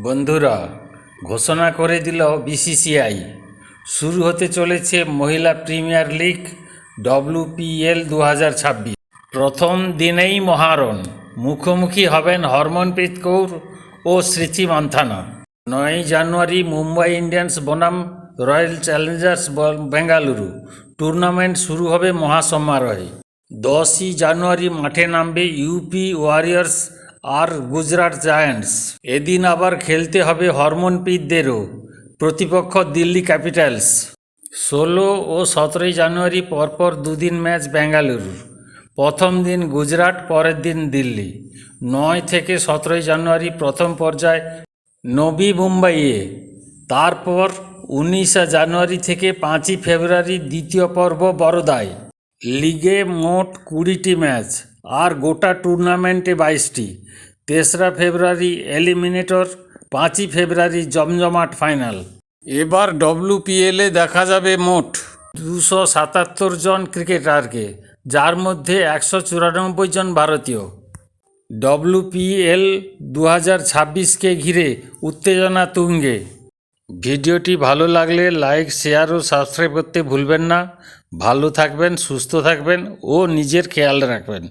বন্ধুরা, ঘোষণা করে দিল বিসিসিআই, শুরু হতে চলেছে মহিলা প্রিমিয়ার লিগ WPL 2026। প্রথম দিনেই মহারণ, মুখোমুখি হবেন হরমনপ্রীত কৌর ও স্মৃতি মান্ধানা। 9 জানুয়ারি মুম্বাই ইন্ডিয়ান্স বনাম রয়্যাল চ্যালেঞ্জার্স বেঙ্গালুরু। টুর্নামেন্ট শুরু হবে মহাসমারোহে। 10ই জানুয়ারি মাঠে নামবে ইউপি ওয়ারিয়র্স আর গুজরাট জায়ান্টস। এদিন আবার খেলতে হবে হরমনপ্রীতদেরও, প্রতিপক্ষ দিল্লি ক্যাপিটালস। 16 ও 17 জানুয়ারি পরপর দুদিন ম্যাচ বেঙ্গালুরুর। প্রথম দিন গুজরাট, পরের দিন দিল্লি। 9 থেকে 17 জানুয়ারি প্রথম পর্যায় নবি মুম্বাইয়ে। তারপর 19 জানুয়ারি থেকে 5 ফেব্রুয়ারি দ্বিতীয় পর্ব বরোদায়। লিগে মোট 20টি ম্যাচ আর গোটা টুর্নামেন্টে 22টি। 3রা ফেব্রুয়ারি এলিমিনেটর, 5ই ফেব্রুয়ারি জমজমাট ফাইনাল। এবার WPL-এ দেখা যাবে মোট 277 জন ক্রিকেটারকে, যার মধ্যে 194 জন ভারতীয়। WPL 2026কে ঘিরে উত্তেজনা তুঙ্গে। ভিডিওটি ভালো লাগলে লাইক, শেয়ার ও সাবস্ক্রাইব করতে ভুলবেন না। ভালো থাকবেন, সুস্থ থাকবেন ও নিজের খেয়াল রাখবেন।